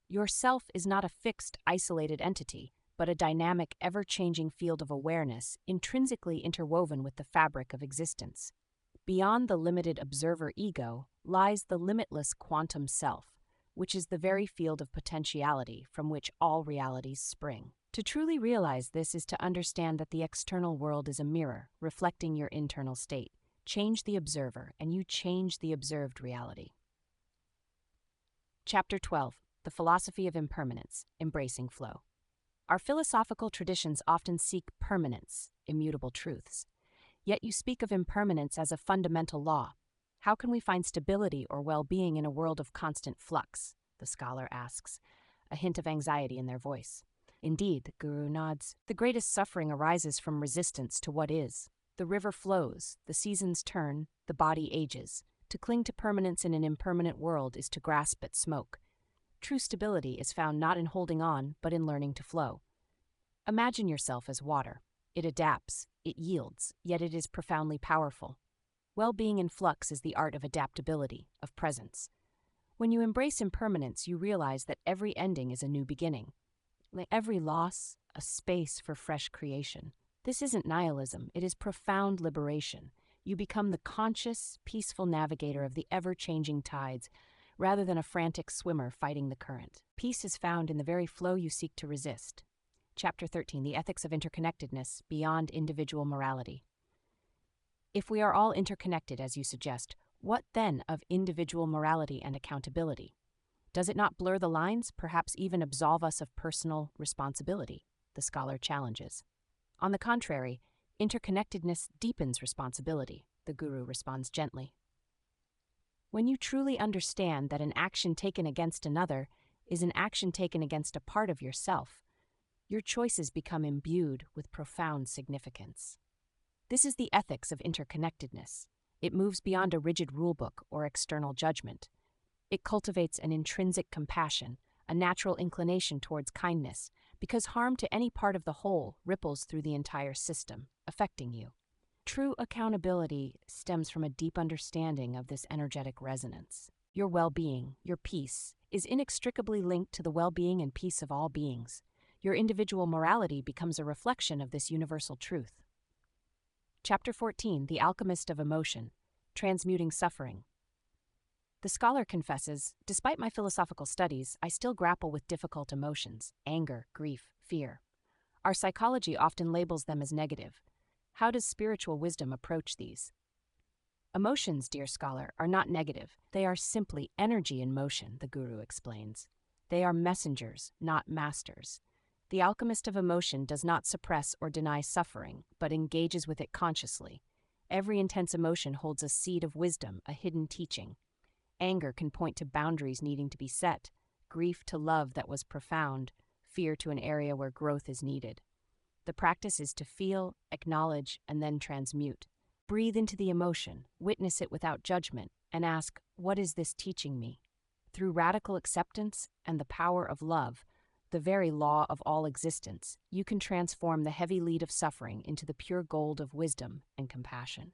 Your self is not a fixed, isolated entity, but a dynamic, ever-changing field of awareness, intrinsically interwoven with the fabric of existence. Beyond the limited observer ego lies the limitless quantum self, which is the very field of potentiality from which all realities spring. To truly realize this is to understand that the external world is a mirror, reflecting your internal state. Change the observer, and you change the observed reality. Chapter 12. The Philosophy of Impermanence, Embracing Flow. Our philosophical traditions often seek permanence, immutable truths. Yet you speak of impermanence as a fundamental law. How can we find stability or well-being in a world of constant flux? The scholar asks, a hint of anxiety in their voice. Indeed, the guru nods. The greatest suffering arises from resistance to what is. The river flows, the seasons turn, the body ages. To cling to permanence in an impermanent world is to grasp at smoke. True stability is found not in holding on, but in learning to flow. Imagine yourself as water. It adapts, it yields, yet it is profoundly powerful. Well-being in flux is the art of adaptability, of presence. When you embrace impermanence, you realize that every ending is a new beginning. Every loss, a space for fresh creation. This isn't nihilism, it is profound liberation. You become the conscious, peaceful navigator of the ever-changing tides, rather than a frantic swimmer fighting the current. Peace is found in the very flow you seek to resist. Chapter 13, The Ethics of Interconnectedness, Beyond Individual Morality. If we are all interconnected, as you suggest, what then of individual morality and accountability? Does it not blur the lines, perhaps even absolve us of personal responsibility? The scholar challenges. On the contrary, interconnectedness deepens responsibility, the guru responds gently. When you truly understand that an action taken against another is an action taken against a part of yourself, your choices become imbued with profound significance. This is the ethics of interconnectedness. It moves beyond a rigid rulebook or external judgment. It cultivates an intrinsic compassion, a natural inclination towards kindness, because harm to any part of the whole ripples through the entire system, affecting you. True accountability stems from a deep understanding of this energetic resonance. Your well-being, your peace, is inextricably linked to the well-being and peace of all beings. Your individual morality becomes a reflection of this universal truth. Chapter 14, The Alchemist of Emotion, Transmuting Suffering. The scholar confesses, despite my philosophical studies, I still grapple with difficult emotions, anger, grief, fear. Our psychology often labels them as negative. How does spiritual wisdom approach these? Emotions, dear scholar, are not negative. They are simply energy in motion, the guru explains. They are messengers, not masters. The alchemist of emotion does not suppress or deny suffering, but engages with it consciously. Every intense emotion holds a seed of wisdom, a hidden teaching. Anger can point to boundaries needing to be set, grief to love that was profound, fear to an area where growth is needed. The practice is to feel, acknowledge, and then transmute. Breathe into the emotion, witness it without judgment, and ask, what is this teaching me? Through radical acceptance and the power of love, the very law of all existence, you can transform the heavy lead of suffering into the pure gold of wisdom and compassion.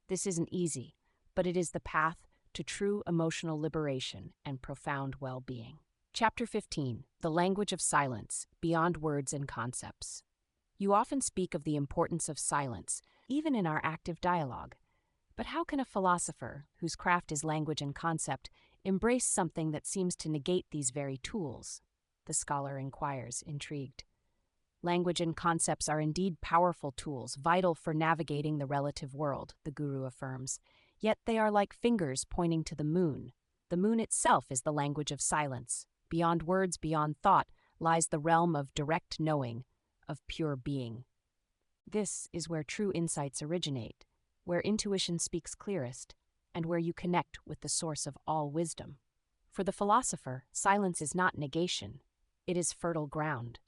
This isn't easy, but it is the path to true emotional liberation and profound well-being. Chapter 15, The Language of Silence, Beyond Words and Concepts. You often speak of the importance of silence, even in our active dialogue. But how can a philosopher, whose craft is language and concept, embrace something that seems to negate these very tools? The scholar inquires, intrigued. Language and concepts are indeed powerful tools, vital for navigating the relative world, the guru affirms. Yet they are like fingers pointing to the moon. The moon itself is the language of silence. Beyond words, beyond thought, lies the realm of direct knowing, of pure being. This is where true insights originate, where intuition speaks clearest, and where you connect with the source of all wisdom. For the philosopher, silence is not negation. It is fertile ground.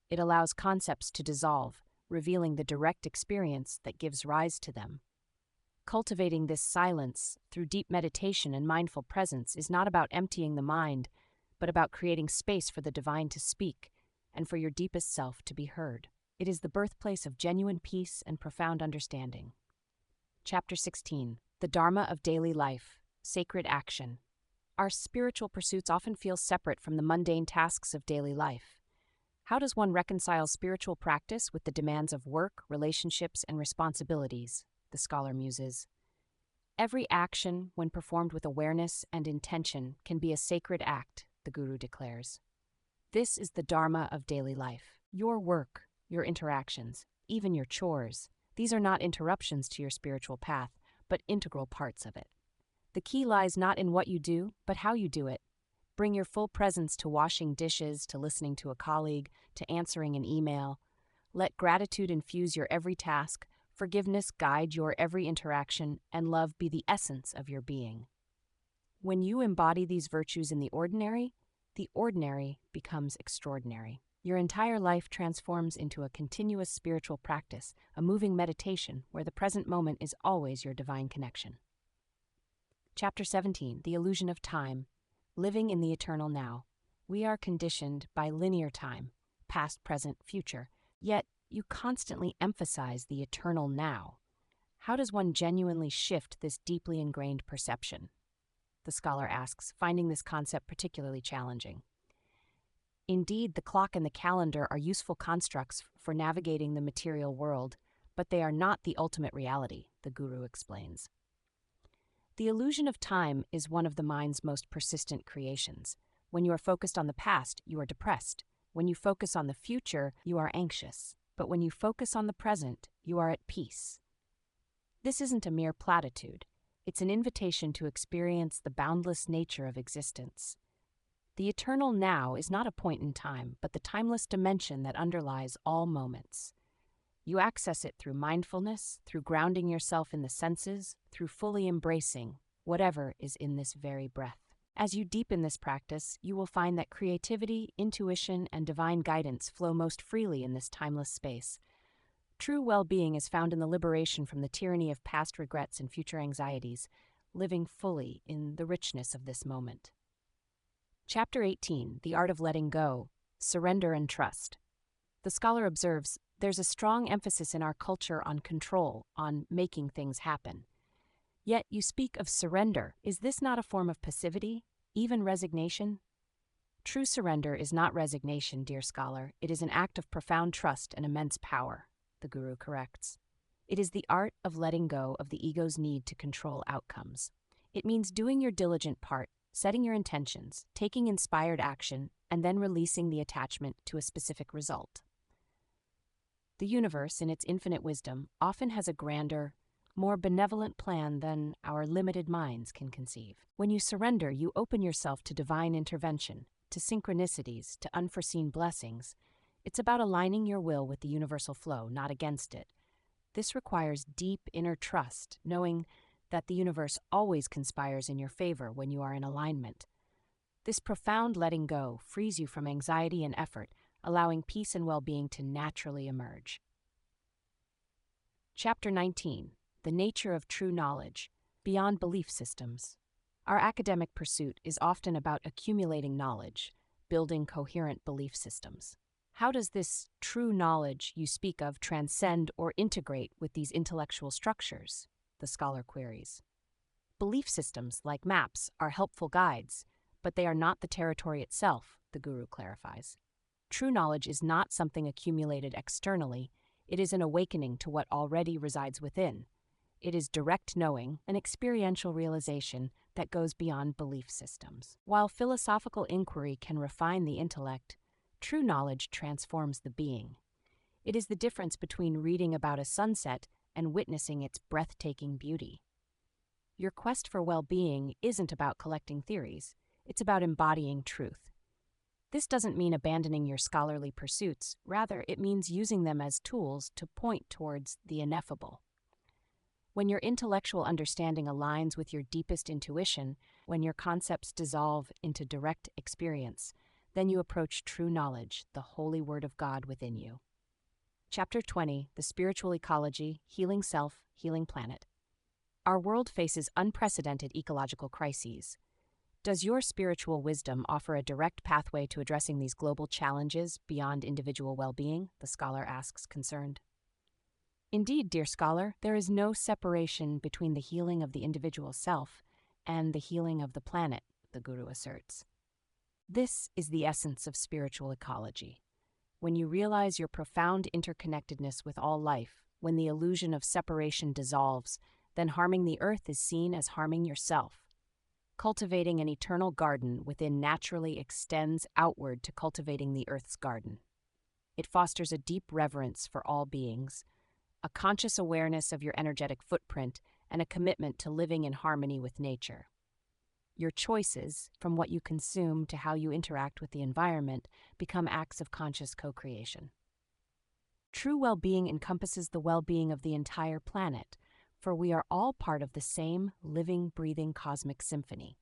It allows concepts to dissolve, revealing the direct experience that gives rise to them. Cultivating this silence through deep meditation and mindful presence is not about emptying the mind, but about creating space for the divine to speak, and for your deepest self to be heard. It is the birthplace of genuine peace and profound understanding. Chapter 16. The Dharma of Daily Life, Sacred Action. Our spiritual pursuits often feel separate from the mundane tasks of daily life. How does one reconcile spiritual practice with the demands of work, relationships, and responsibilities? The scholar muses. Every action, when performed with awareness and intention, can be a sacred act, the Guru declares. This is the Dharma of daily life. Your work, your interactions, even your chores, these are not interruptions to your spiritual path, but integral parts of it. The key lies not in what you do, but how you do it. Bring your full presence to washing dishes, to listening to a colleague, to answering an email. Let gratitude infuse your every task, forgiveness guide your every interaction, and love be the essence of your being. When you embody these virtues in the ordinary becomes extraordinary. Your entire life transforms into a continuous spiritual practice, a moving meditation where the present moment is always your divine connection. Chapter 17. The Illusion of Time. Living in the eternal now. We are conditioned by linear time, past, present, future, yet you constantly emphasize the eternal now. How does one genuinely shift this deeply ingrained perception? The scholar asks, finding this concept particularly challenging. Indeed, the clock and the calendar are useful constructs for navigating the material world, but they are not the ultimate reality, the Guru explains. The illusion of time is one of the mind's most persistent creations. When you are focused on the past, you are depressed. When you focus on the future, you are anxious. But when you focus on the present, you are at peace. This isn't a mere platitude. It's an invitation to experience the boundless nature of existence. The eternal now is not a point in time, but the timeless dimension that underlies all moments. You access it through mindfulness, through grounding yourself in the senses, through fully embracing whatever is in this very breath. As you deepen this practice, you will find that creativity, intuition, and divine guidance flow most freely in this timeless space. True well-being is found in the liberation from the tyranny of past regrets and future anxieties, living fully in the richness of this moment. Chapter 18. The Art of Letting Go, Surrender and Trust. The scholar observes, there's a strong emphasis in our culture on control, on making things happen. Yet you speak of surrender. Is this not a form of passivity, even resignation? True surrender is not resignation, dear scholar. It is an act of profound trust and immense power, the Guru corrects. It is the art of letting go of the ego's need to control outcomes. It means doing your diligent part, setting your intentions, taking inspired action, and then releasing the attachment to a specific result. The universe, in its infinite wisdom, often has a grander, more benevolent plan than our limited minds can conceive. When you surrender, you open yourself to divine intervention, to synchronicities, to unforeseen blessings. It's about aligning your will with the universal flow, not against it. This requires deep inner trust, knowing that the universe always conspires in your favor when you are in alignment. This profound letting go frees you from anxiety and effort, allowing peace and well-being to naturally emerge. Chapter 19. The Nature of True Knowledge, Beyond Belief Systems. Our academic pursuit is often about accumulating knowledge, building coherent belief systems. How does this true knowledge you speak of transcend or integrate with these intellectual structures? The scholar queries. Belief systems, like maps, are helpful guides, but they are not the territory itself, the Guru clarifies. True knowledge is not something accumulated externally. It is an awakening to what already resides within. It is direct knowing, an experiential realization that goes beyond belief systems. While philosophical inquiry can refine the intellect, true knowledge transforms the being. It is the difference between reading about a sunset and witnessing its breathtaking beauty. Your quest for well-being isn't about collecting theories. It's about embodying truth. This doesn't mean abandoning your scholarly pursuits. Rather, it means using them as tools to point towards the ineffable. When your intellectual understanding aligns with your deepest intuition, when your concepts dissolve into direct experience, then you approach true knowledge, the holy word of God within you. Chapter 20. The Spiritual Ecology, Healing Self, Healing Planet. Our world faces unprecedented ecological crises. Does your spiritual wisdom offer a direct pathway to addressing these global challenges beyond individual well-being? The scholar asks, concerned. Indeed, dear scholar, there is no separation between the healing of the individual self and the healing of the planet, the Guru asserts. This is the essence of spiritual ecology. When you realize your profound interconnectedness with all life, when the illusion of separation dissolves, then harming the earth is seen as harming yourself. Cultivating an eternal garden within naturally extends outward to cultivating the earth's garden. It fosters a deep reverence for all beings, a conscious awareness of your energetic footprint, and a commitment to living in harmony with nature. Your choices, from what you consume to how you interact with the environment, become acts of conscious co-creation. True well-being encompasses the well-being of the entire planet, for we are all part of the same living, breathing cosmic symphony.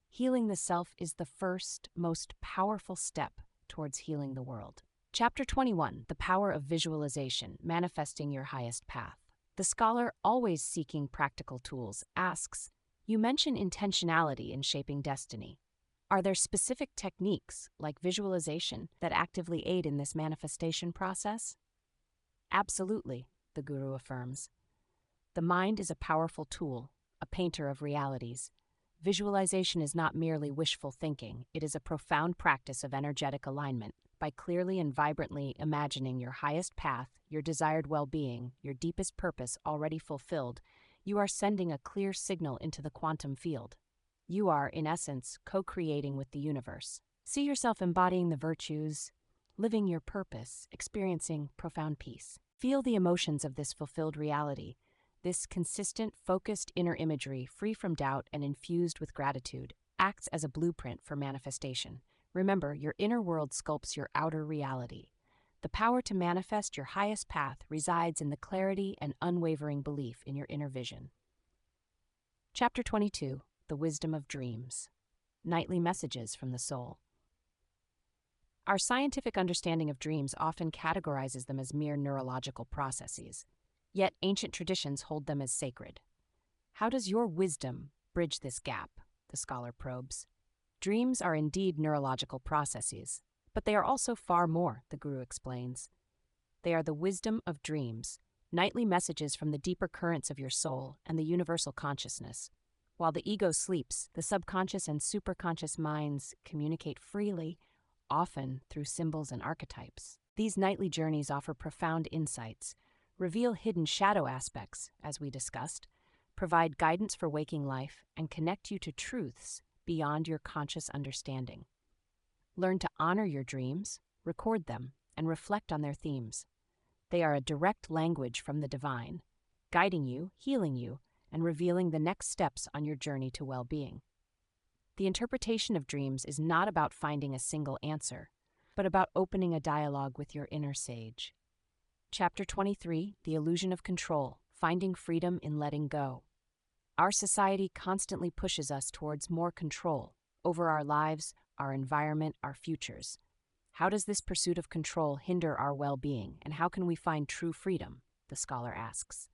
Healing the self is the first, most powerful step towards healing the world. Chapter 21, The Power of Visualization, Manifesting Your Highest Path. The scholar, always seeking practical tools, asks, you mention intentionality in shaping destiny. Are there specific techniques, like visualization, that actively aid in this manifestation process? Absolutely, the Guru affirms. The mind is a powerful tool, a painter of realities. Visualization is not merely wishful thinking, it is a profound practice of energetic alignment. By clearly and vibrantly imagining your highest path, your desired well-being, your deepest purpose already fulfilled, you are sending a clear signal into the quantum field. You are, in essence, co-creating with the universe. See yourself embodying the virtues, living your purpose, experiencing profound peace. Feel the emotions of this fulfilled reality, this consistent, focused inner imagery, free from doubt and infused with gratitude, acts as a blueprint for manifestation. Remember, your inner world sculpts your outer reality. The power to manifest your highest path resides in the clarity and unwavering belief in your inner vision. Chapter 22, The Wisdom of Dreams. Nightly Messages from the Soul. Our scientific understanding of dreams often categorizes them as mere neurological processes, yet ancient traditions hold them as sacred. How does your wisdom bridge this gap? The scholar probes. Dreams are indeed neurological processes, but they are also far more, the Guru explains. They are the wisdom of dreams, nightly messages from the deeper currents of your soul and the universal consciousness. While the ego sleeps, the subconscious and superconscious minds communicate freely, often through symbols and archetypes. These nightly journeys offer profound insights, reveal hidden shadow aspects, as we discussed, provide guidance for waking life, and connect you to truths beyond your conscious understanding. Learn to honor your dreams, record them, and reflect on their themes. They are a direct language from the divine, guiding you, healing you, and revealing the next steps on your journey to well-being. The interpretation of dreams is not about finding a single answer, but about opening a dialogue with your inner sage. Chapter 23, The Illusion of Control, Finding Freedom in Letting Go. Our society constantly pushes us towards more control over our lives, our environment, our futures. How does this pursuit of control hinder our well-being, and how can we find true freedom? The scholar asks.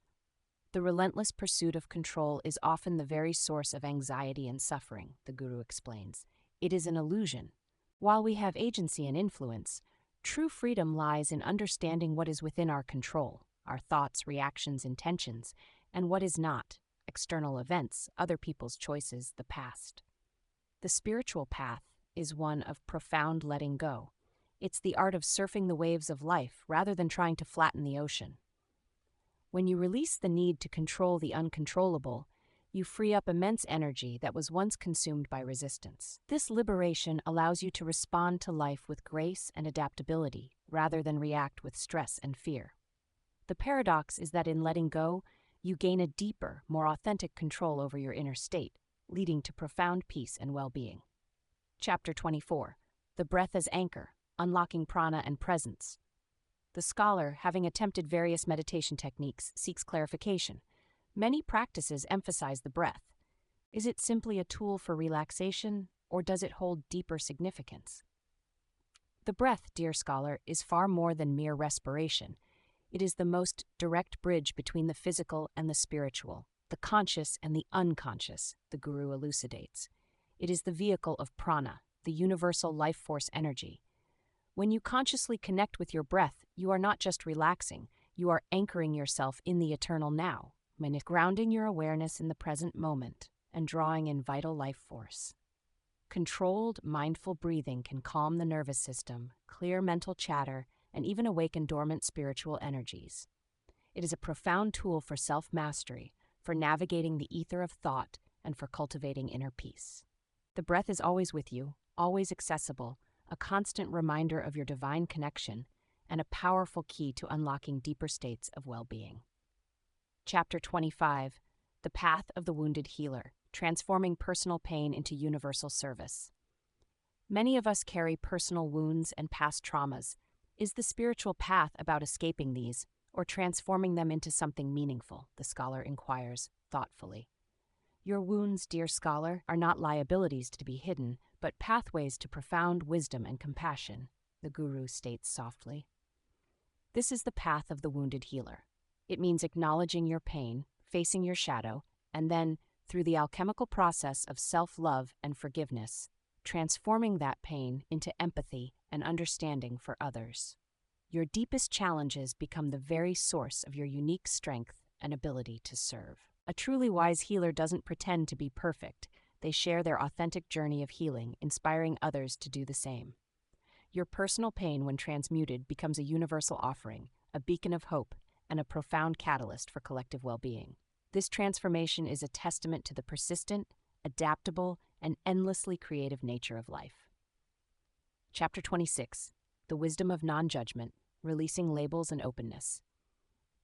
The relentless pursuit of control is often the very source of anxiety and suffering, the Guru explains. It is an illusion. While we have agency and influence, true freedom lies in understanding what is within our control, our thoughts, reactions, intentions, and what is not. External events, other people's choices, the past. The spiritual path is one of profound letting go. It's the art of surfing the waves of life rather than trying to flatten the ocean. When you release the need to control the uncontrollable, you free up immense energy that was once consumed by resistance. This liberation allows you to respond to life with grace and adaptability rather than react with stress and fear. The paradox is that in letting go, you gain a deeper, more authentic control over your inner state, leading to profound peace and well-being. Chapter 24, The Breath as Anchor, Unlocking Prana and Presence. The scholar, having attempted various meditation techniques, seeks clarification. Many practices emphasize the breath. Is it simply a tool for relaxation, or does it hold deeper significance? The breath, dear scholar, is far more than mere respiration. It is the most direct bridge between the physical and the spiritual, the conscious and the unconscious, the Guru elucidates. It is the vehicle of prana, the universal life force energy. When you consciously connect with your breath, you are not just relaxing, you are anchoring yourself in the eternal now, grounding your awareness in the present moment and drawing in vital life force. Controlled, mindful breathing can calm the nervous system, clear mental chatter, and even awaken dormant spiritual energies. It is a profound tool for self-mastery, for navigating the ether of thought, and for cultivating inner peace. The breath is always with you, always accessible, a constant reminder of your divine connection, and a powerful key to unlocking deeper states of well-being. Chapter 25, The Path of the Wounded Healer, Transforming Personal Pain into Universal Service. Many of us carry personal wounds and past traumas. Is the spiritual path about escaping these, or transforming them into something meaningful? The scholar inquires, thoughtfully. Your wounds, dear scholar, are not liabilities to be hidden, but pathways to profound wisdom and compassion, the guru states softly. This is the path of the wounded healer. It means acknowledging your pain, facing your shadow, and then, through the alchemical process of self-love and forgiveness, transforming that pain into empathy and understanding for others. Your deepest challenges become the very source of your unique strength and ability to serve. A truly wise healer doesn't pretend to be perfect. They share their authentic journey of healing, inspiring others to do the same. Your personal pain, when transmuted, becomes a universal offering, a beacon of hope, and a profound catalyst for collective well-being. This transformation is a testament to the persistent, adaptable, and endlessly creative nature of life. Chapter 26, The Wisdom of Non-Judgment, Releasing Labels and Openness.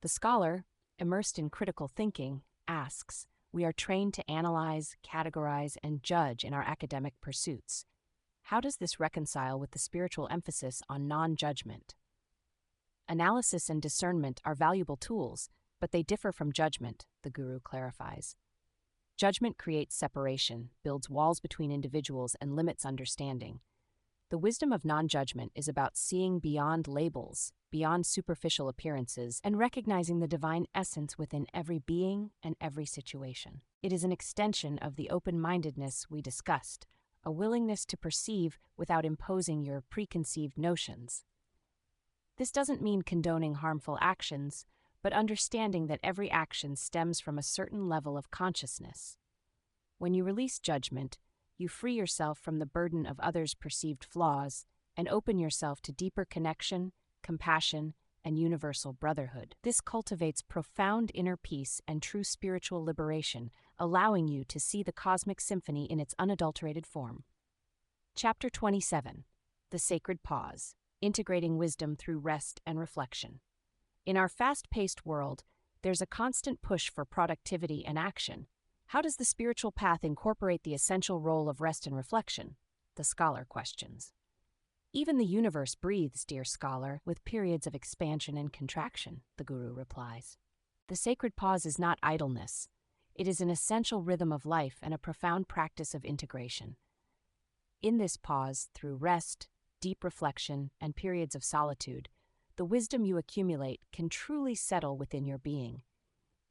The scholar, immersed in critical thinking, asks, we are trained to analyze, categorize, and judge in our academic pursuits. How does this reconcile with the spiritual emphasis on non-judgment? Analysis and discernment are valuable tools, but they differ from judgment, the guru clarifies. Judgment creates separation, builds walls between individuals, and limits understanding. The wisdom of non-judgment is about seeing beyond labels, beyond superficial appearances, and recognizing the divine essence within every being and every situation. It is an extension of the open-mindedness we discussed, a willingness to perceive without imposing your preconceived notions. This doesn't mean condoning harmful actions, but understanding that every action stems from a certain level of consciousness. When you release judgment, you free yourself from the burden of others' perceived flaws and open yourself to deeper connection, compassion, and universal brotherhood. This cultivates profound inner peace and true spiritual liberation, allowing you to see the cosmic symphony in its unadulterated form. Chapter 27, The Sacred Pause, Integrating Wisdom Through Rest and Reflection. In our fast-paced world, there's a constant push for productivity and action. How does the spiritual path incorporate the essential role of rest and reflection? The scholar questions. Even the universe breathes, dear scholar, with periods of expansion and contraction, the guru replies. The sacred pause is not idleness. It is an essential rhythm of life and a profound practice of integration. In this pause, through rest, deep reflection, and periods of solitude, the wisdom you accumulate can truly settle within your being.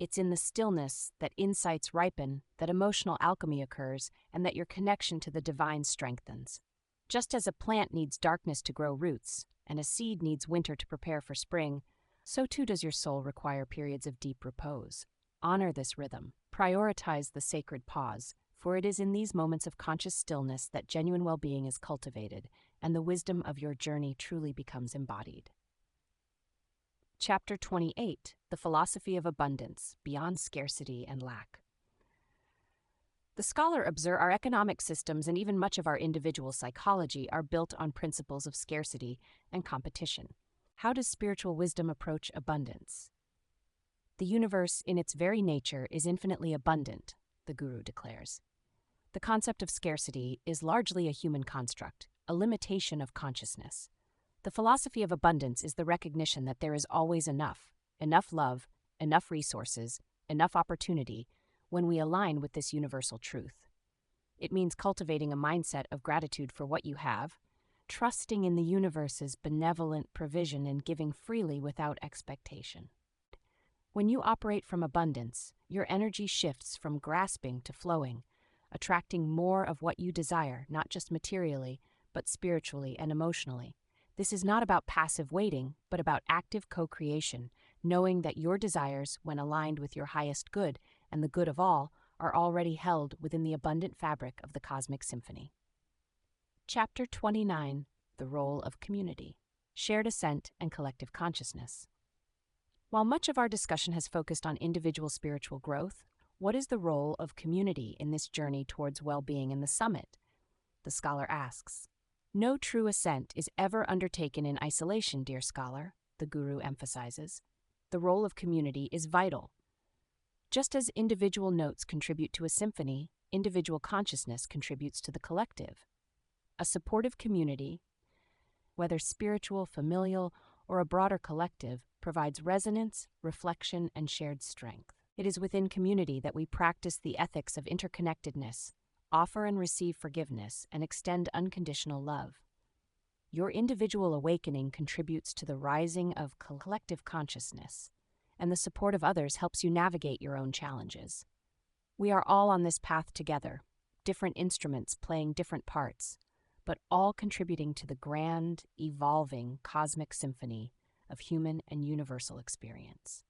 It's in the stillness that insights ripen, that emotional alchemy occurs, and that your connection to the divine strengthens. Just as a plant needs darkness to grow roots, and a seed needs winter to prepare for spring, so too does your soul require periods of deep repose. Honor this rhythm. Prioritize the sacred pause, for it is in these moments of conscious stillness that genuine well-being is cultivated, and the wisdom of your journey truly becomes embodied. Chapter 28, The Philosophy of Abundance, Beyond Scarcity and Lack. The scholar observes our economic systems and even much of our individual psychology are built on principles of scarcity and competition. How does spiritual wisdom approach abundance? The universe, in its very nature, is infinitely abundant, the guru declares. The concept of scarcity is largely a human construct, a limitation of consciousness. The philosophy of abundance is the recognition that there is always enough love, enough resources, enough opportunity, when we align with this universal truth. It means cultivating a mindset of gratitude for what you have, trusting in the universe's benevolent provision and giving freely without expectation. When you operate from abundance, your energy shifts from grasping to flowing, attracting more of what you desire, not just materially, but spiritually and emotionally. This is not about passive waiting, but about active co-creation, knowing that your desires, when aligned with your highest good and the good of all, are already held within the abundant fabric of the cosmic symphony. Chapter 29: The Role of Community, Shared Ascent and Collective Consciousness. While much of our discussion has focused on individual spiritual growth, what is the role of community in this journey towards well-being in the summit? The scholar asks. No true ascent is ever undertaken in isolation, dear scholar, the guru emphasizes. The role of community is vital. Just as individual notes contribute to a symphony, individual consciousness contributes to the collective. A supportive community, whether spiritual, familial, or a broader collective, provides resonance, reflection, and shared strength. It is within community that we practice the ethics of interconnectedness, offer and receive forgiveness, and extend unconditional love. Your individual awakening contributes to the rising of collective consciousness, and the support of others helps you navigate your own challenges. We are all on this path together, different instruments playing different parts, but all contributing to the grand, evolving cosmic symphony of human and universal experience.